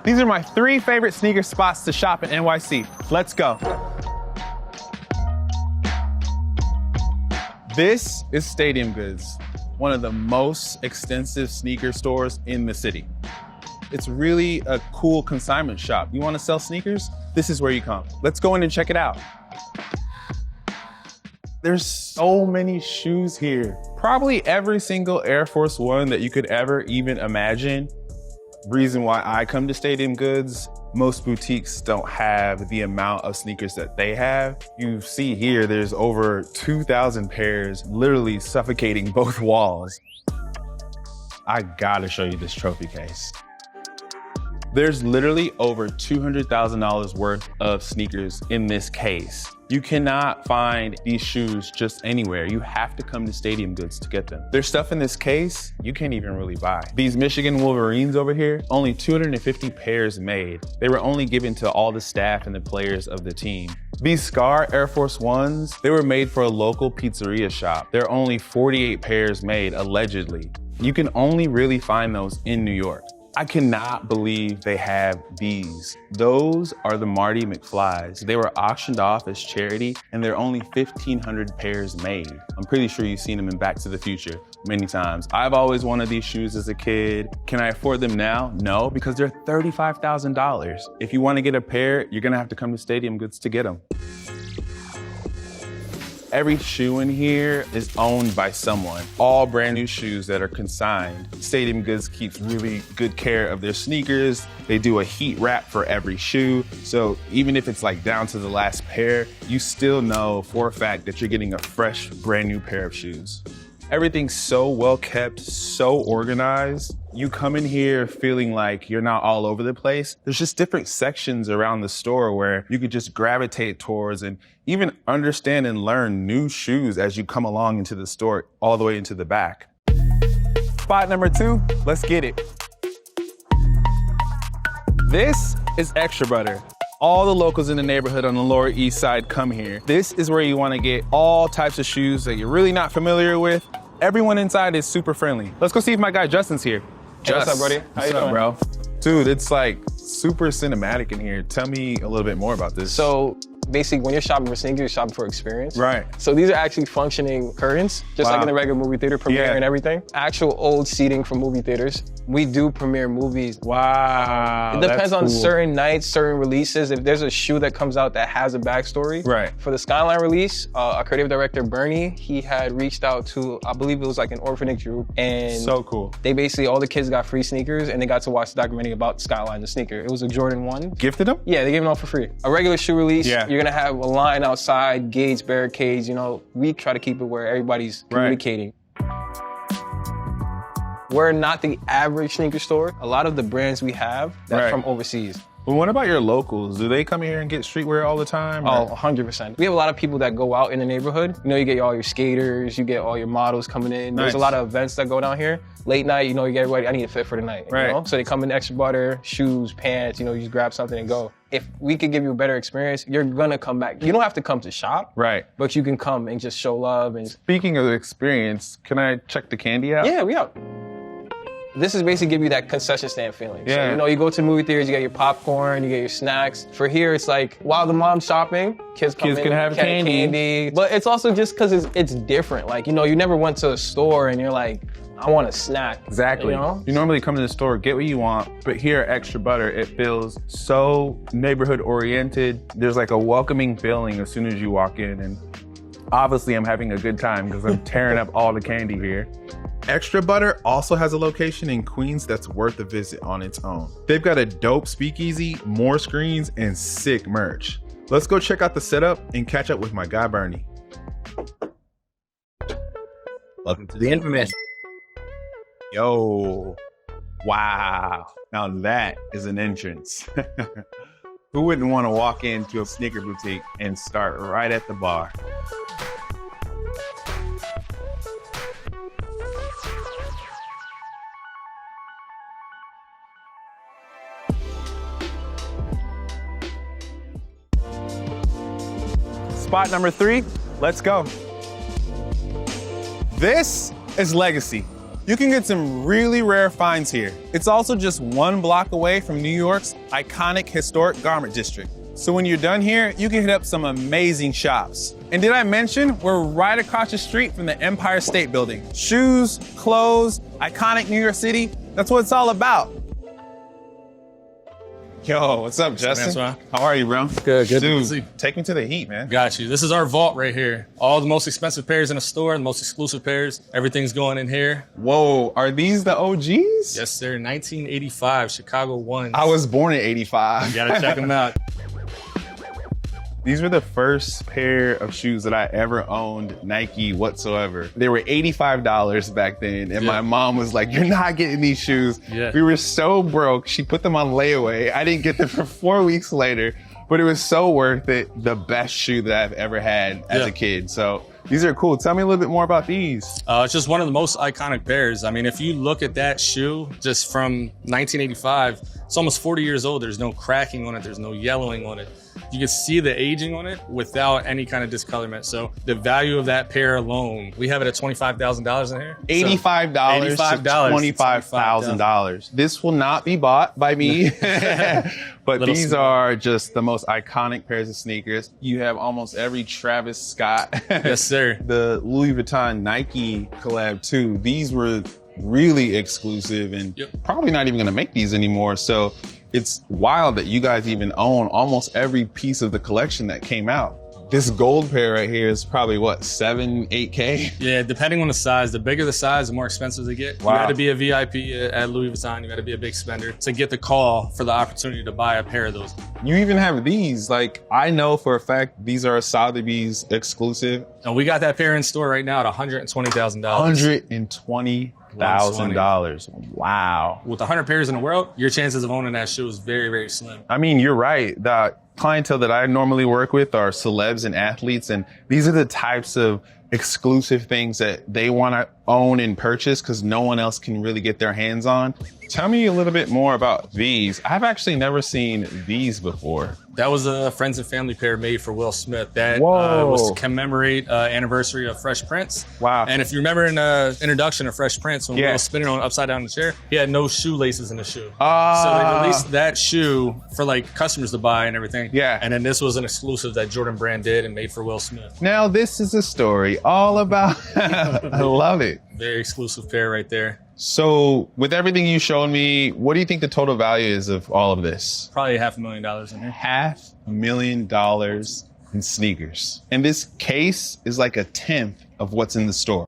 These are my 3 favorite sneaker spots to shop in NYC. Let's go. This is Stadium Goods, one of the most extensive sneaker stores in the city. It's really a cool consignment shop. You want to sell sneakers? This is where you come. Let's go in and check it out. There's so many shoes here. Probably every single Air Force One that you could ever even imagine. Reason why I come to Stadium Goods, most boutiques don't have the amount of sneakers that they have. You see here, there's over 2,000 pairs, literally suffocating both walls. I gotta show you this trophy case. There's literally over $200,000 worth of sneakers in this case. You cannot find these shoes just anywhere. You have to come to Stadium Goods to get them. There's stuff in this case you can't even really buy. These Michigan Wolverines over here, only 250 pairs made. They were only given to all the staff and the players of the team. These Scar Air Force Ones, they were made for a local pizzeria shop. There are only 48 pairs made, allegedly. You can only really find those in New York. I cannot believe they have these. Those are the Marty McFlys. They were auctioned off as charity, and they're only 1,500 pairs made. I'm pretty sure you've seen them in Back to the Future many times. I've always wanted these shoes as a kid. Can I afford them now? No, because they're $35,000. If you want to get a pair, you're gonna have to come to Stadium Goods to get them. Every shoe in here is owned by someone. All brand new shoes that are consigned. Stadium Goods keeps really good care of their sneakers. They do a heat wrap for every shoe. So even if it's like down to the last pair, you still know for a fact that you're getting a fresh, brand new pair of shoes. Everything's so well kept, so organized. You come in here feeling like you're not all over the place. There's just different sections around the store where you could just gravitate towards and even understand and learn new shoes as you come along into the store all the way into the back. Spot number 2, let's get it. This is Extra Butter. All the locals in the neighborhood on the Lower East Side come here. This is where you want to get all types of shoes that you're really not familiar with. Everyone inside is super friendly. Let's go see if my guy Justin's here. Hey, what's up, buddy? How you doing, bro? Dude, it's like super cinematic in here. Tell me a little bit more about this. So basically, when you're shopping for sneakers, you're shopping for experience. Right. So these are actually functioning curtains, just like in the regular movie theater premiere and everything. Actual old seating from movie theaters. We do premiere movies. Wow. It depends on certain nights, certain releases. If there's a shoe that comes out that has a backstory. Right. For the Skyline release, our creative director, Bernie, he had reached out to, I believe it was like an orphanage group. And so cool. They basically, all the kids got free sneakers and they got to watch the documentary about Skyline, the sneaker. It was a Jordan 1. Gifted them? Yeah, they gave them all for free. A regular shoe release, you're gonna have a line outside, gates, barricades, you know, we try to keep it where everybody's communicating. We're not the average sneaker store. A lot of the brands we have, that's from overseas. But what about your locals? Do they come here and get streetwear all the time? Oh, 100%. We have a lot of people that go out in the neighborhood. You know, you get all your skaters, you get all your models coming in. There's a lot of events that go down here. Late night, you know, you get everybody, I need a fit for the night. You know? So they come in Extra Butter, shoes, pants, you know, you just grab something and go. If we could give you a better experience, you're gonna come back. You don't have to come to shop, but you can come and just show love. And speaking of experience, can I check the candy out? Yeah, we out. This is basically give you that concession stand feeling. So, you know, you go to movie theaters, you get your popcorn, you get your snacks. For here, it's like, while the mom's shopping, kids come in, can have candy. But it's also just because it's different. Like, you know, you never went to a store and you're like, I want a snack. Exactly. You know? You normally come to the store, get what you want, but here at Extra Butter, it feels so neighborhood oriented. There's like a welcoming feeling as soon as you walk in, and obviously I'm having a good time because I'm tearing up all the candy here. Extra Butter also has a location in Queens that's worth a visit on its own. They've got a dope speakeasy, more screens, and sick merch. Let's go check out the setup and catch up with my guy, Bernie. Welcome to the infamous. Yo, wow. Now that is an entrance. Who wouldn't want to walk into a sneaker boutique and start right at the bar? Spot number 3, let's go. This is Legacy. You can get some really rare finds here. It's also just 1 block away from New York's iconic historic garment district. So when you're done here, you can hit up some amazing shops. And did I mention we're right across the street from the Empire State Building? Shoes, clothes, iconic New York City, that's what it's all about. Yo, what's up, Justin? How are you, bro? Good. Dude, take me to the heat, man. Got you. This is our vault right here. All the most expensive pairs in the store, the most exclusive pairs. Everything's going in here. Whoa, are these the OGs? Yes, sir. 1985 Chicago ones. I was born in 85. You gotta check them out. These were the first pair of shoes that I ever owned Nike whatsoever. They were $85 back then. And my mom was like, you're not getting these shoes. Yeah. We were so broke. She put them on layaway. I didn't get them for 4 weeks later, but it was so worth it. The best shoe that I've ever had as a kid. So these are cool. Tell me a little bit more about these. It's just one of the most iconic pairs. I mean, if you look at that shoe just from 1985, it's almost 40 years old. There's no cracking on it. There's no yellowing on it. You can see the aging on it without any kind of discolorment. So the value of that pair alone, we have it at $25,000 in here. $85 to $25,000. This will not be bought by me, but these are just the most iconic pairs of sneakers. You have almost every Travis Scott. Yes, sir. The Louis Vuitton Nike collab too. These were really exclusive and probably not even gonna make these anymore. So it's wild that you guys even own almost every piece of the collection that came out. This gold pair right here is probably what, 7, 8K? Yeah, depending on the size. The bigger the size, the more expensive they get. Wow. You gotta be a VIP at Louis Vuitton. You gotta be a big spender to get the call for the opportunity to buy a pair of those. You even have these. Like, I know for a fact these are a Sotheby's exclusive. And we got that pair in store right now at $120,000. $120,000. Wow. With 100 pairs in the world, your chances of owning that shoe is very, very slim. I mean, you're right. The clientele that I normally work with are celebs and athletes, and these are the types of exclusive things that they want to own and purchase because no one else can really get their hands on. Tell me a little bit more about these. I've actually never seen these before. That was a friends and family pair made for Will Smith. That was to commemorate anniversary of Fresh Prince. Wow. And if you remember in the introduction of Fresh Prince, when Will was spinning on upside down in the chair, he had no shoelaces in the shoe. So they released that shoe for like customers to buy and everything. Yeah. And then this was an exclusive that Jordan Brand did and made for Will Smith. Now this is a story all about, I love it. Very exclusive pair right there. So with everything you showed me, what do you think the total value is of all of this? Probably $500,000 in here. $500,000 in sneakers. And this case is like 1/10 of what's in the store.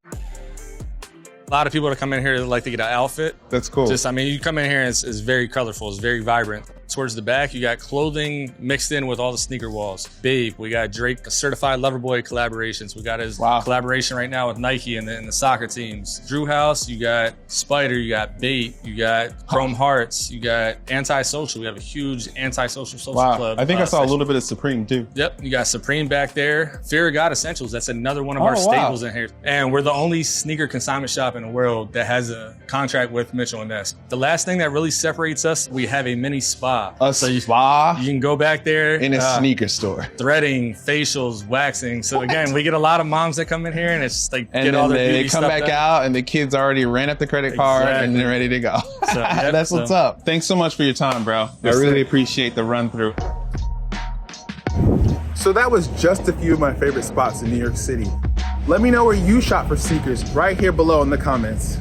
A lot of people that come in here like to get an outfit. That's cool. I mean, you come in here and it's very colorful. It's very vibrant. Towards the back, you got clothing mixed in with all the sneaker walls. Babe, we got Drake Certified Lover Boy collaborations. We got his collaboration right now with Nike and the soccer teams. Drew House, you got Spider, you got Bait, you got Chrome Hearts, you got Antisocial. We have a huge Antisocial social club. I think I saw a little bit of Supreme too. Yep, you got Supreme back there. Fear of God Essentials, that's another one of our staples in here. And we're the only sneaker consignment shop in the world that has a contract with Mitchell & Ness. The last thing that really separates us, we have a mini spa. A spa? You can go back there. In a sneaker store. Threading, facials, waxing. So again, we get a lot of moms that come in here and it's just like, and get all their beauty they come stuff back done. out and the kids already ran up the credit card and they're ready to go. So, that's what's up. Thanks so much for your time, bro. I really appreciate the run through. So that was just a few of my favorite spots in New York City. Let me know where you shop for sneakers right here below in the comments.